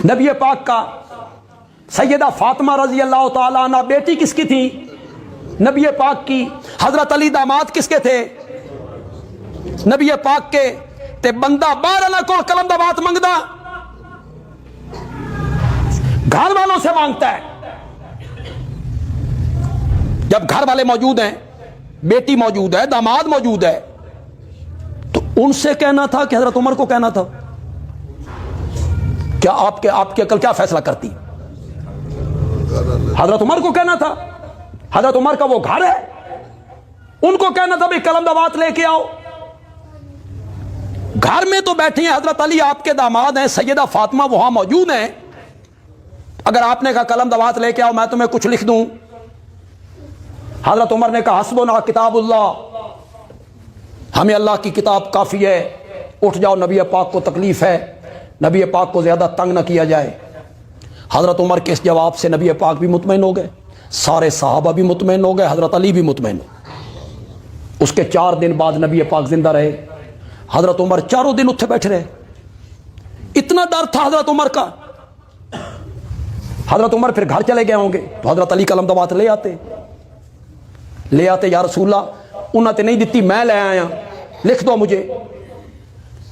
نبی پاک کا سیدہ فاطمہ رضی اللہ تعالیٰ عنہ بیٹی کس کی تھی؟ نبی پاک کی۔ حضرت علی داماد کس کے تھے؟ نبی پاک کے۔ تے بندہ باہر نہ کول کلم دا بات منگدا، گھر والوں سے مانگتا ہے۔ جب گھر والے موجود ہیں، بیٹی موجود ہے، داماد موجود ہے، تو ان سے کہنا تھا کہ حضرت عمر کو کہنا تھا؟ کیا آپ کی عقل کیا فیصلہ کرتی؟ حضرت عمر کو کہنا تھا؟ حضرت عمر کا وہ گھر ہے، ان کو کہنا تھا بھائی قلم دوات لے کے آؤ۔ گھر میں تو بیٹھے ہیں حضرت علی، آپ کے داماد ہیں، سیدہ فاطمہ وہاں موجود ہیں۔ اگر آپ نے کہا قلم دوات لے کے آؤ، میں تمہیں کچھ لکھ دوں، حضرت عمر نے کہا حسبنا کتاب اللہ، ہمیں اللہ کی کتاب کافی ہے، اٹھ جاؤ، نبی پاک کو تکلیف ہے، نبی پاک کو زیادہ تنگ نہ کیا جائے۔ حضرت عمر کے اس جواب سے نبی پاک بھی مطمئن ہو گئے، سارے صحابہ بھی مطمئن ہو گئے، حضرت علی بھی مطمئن ہو۔ اس کے 4 دن بعد نبی پاک زندہ رہے۔ حضرت عمر 4 دن اتھے بیٹھے رہے، اتنا ڈر تھا حضرت عمر کا۔ حضرت عمر پھر گھر چلے گئے ہوں گے تو حضرت علی قلم دوات لے آتے، یا رسول اللہ انہوں نے نہیں دیتی، میں لے آیا، لکھ دو مجھے۔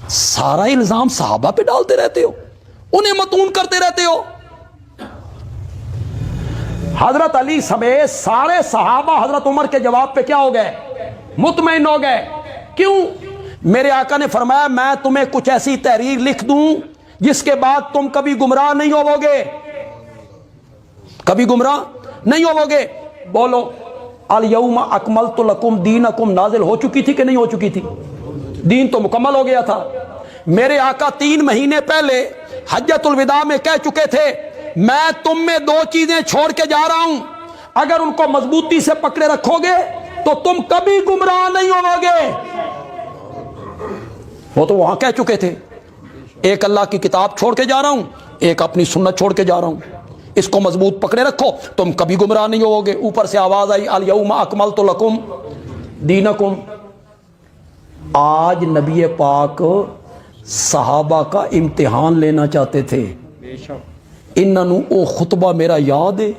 سارا الزام صحابہ پہ ڈالتے رہتے ہو، انہیں متون کرتے رہتے ہو۔ حضرت علی سمیت سارے صحابہ حضرت عمر کے جواب پہ کیا ہو گئے؟ مطمئن ہو گئے۔ کیوں؟ میرے آقا نے فرمایا میں تمہیں کچھ ایسی تحریر لکھ دوں جس کے بعد تم کبھی گمراہ نہیں ہوو گے، کبھی گمراہ نہیں ہوو گے۔ بولو، الیوم اکملت لکم دینکم نازل ہو چکی تھی کہ نہیں ہو چکی تھی؟ دین تو مکمل ہو گیا تھا۔ میرے آقا 3 مہینے پہلے حجۃ الوداع میں کہہ چکے تھے میں تم میں 2 چیزیں چھوڑ کے جا رہا ہوں، اگر ان کو مضبوطی سے پکڑے رکھو گے تو تم کبھی گمراہ نہیں ہوو گے۔ وہ تو وہاں کہہ چکے تھے، ایک اللہ کی کتاب چھوڑ کے جا رہا ہوں، ایک اپنی سنت چھوڑ کے جا رہا ہوں، اس کو مضبوط پکڑے رکھو تم کبھی گمراہ نہیں ہوو گے۔ اوپر سے آواز آئی الیوم اکملت لکم دینکم۔ آج نبی پاک صحابہ کا امتحان لینا چاہتے تھے۔ انہوں او خطبہ میرا یاد ہے،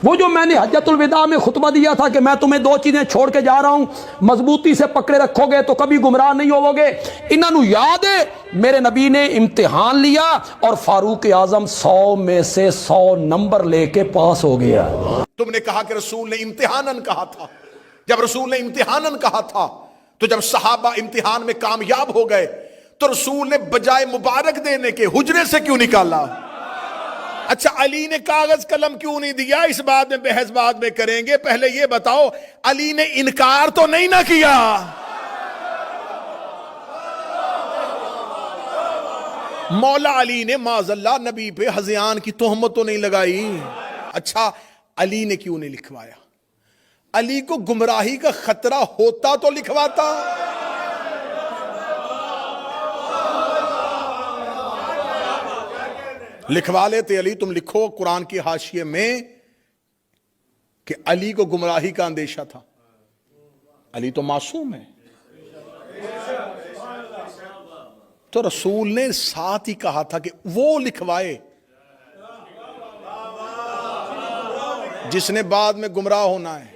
وہ جو میں نے حجۃ الوداع میں خطبہ دیا تھا کہ میں تمہیں 2 چیزیں چھوڑ کے جا رہا ہوں، مضبوطی سے پکڑے رکھو گے تو کبھی گمراہ نہیں ہوو گے۔ انہوں یاد ہے میرے نبی نے امتحان لیا اور فاروق اعظم 100 میں سے 100 نمبر لے کے پاس ہو گیا۔ تم نے کہا کہ رسول نے امتحاناً کہا تھا، جب رسول نے امتحاناً کہا تھا تو جب صحابہ امتحان میں کامیاب ہو گئے تو رسول نے بجائے مبارک دینے کے حجرے سے کیوں نکالا؟ اچھا علی نے کاغذ قلم کیوں نہیں دیا؟ اس بات میں بحث بعد میں کریں گے، پہلے یہ بتاؤ علی نے انکار تو نہیں نہ کیا؟ مولا علی نے معاذ اللہ نبی پہ ہذیان کی تہمت تو نہیں لگائی؟ اچھا علی نے کیوں نہیں لکھوایا؟ علی کو گمراہی کا خطرہ ہوتا تو لکھواتا۔ لکھوا لیتے علی، تم لکھو قرآن کی حاشیے میں کہ علی کو گمراہی کا اندیشہ تھا۔ علی تو معصوم ہے۔ تو رسول نے ساتھ ہی کہا تھا کہ وہ لکھوائے جس نے بعد میں گمراہ ہونا ہے۔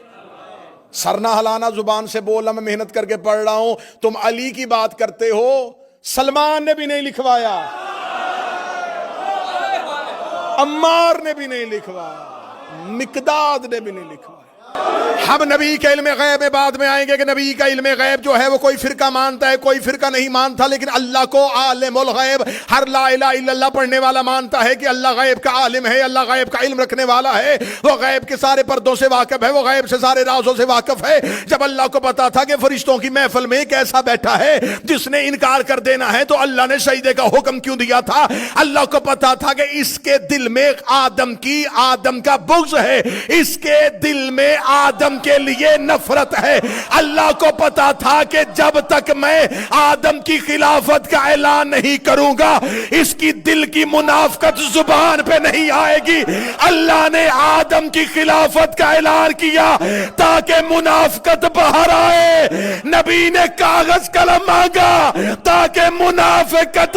سرنا ہلانا زبان سے بولنا، میں محنت کر کے پڑھ رہا ہوں، تم علی کی بات کرتے ہو۔ سلمان نے بھی نہیں لکھوایا، عمار نے بھی نہیں لکھوایا، مقداد نے بھی نہیں لکھوایا۔ ہم نبی کے علم غیب میں بعد میں آئیں گے کہ نبی کا علم غیب جو ہے وہ کوئی فرقہ مانتا ہے، کوئی فرقہ نہیں مانتا، لیکن اللہ کو عالم الغیب، ہر لا الہ الا اللہ پڑھنے والا مانتا ہے کہ اللہ غیب کا عالم ہے، اللہ غیب کا علم رکھنے والا ہے، وہ غیب کے سارے پردوں سے واقف ہے، وہ غیب سے سارے رازوں سے واقف ہے۔ جب اللہ کو پتا تھا کہ فرشتوں کی محفل میں ایک ایسا بیٹھا ہے جس نے انکار کر دینا ہے، تو اللہ نے سجدے کا حکم کیوں دیا تھا؟ اللہ کو پتا تھا کہ اس کے دل میں آدم کا بغض ہے، اس کے دل میں آدم کے لیے نفرت ہے۔ اللہ کو پتا تھا کہ جب تک میں آدم کی خلافت کا اعلان نہیں کروں گا اس کی دل کی منافقت زبان پہ نہیں آئے گی۔ اللہ نے آدم کی خلافت کا اعلان کیا تاکہ منافقت باہر آئے، نبی نے کاغذ قلم مانگا تاکہ منافقت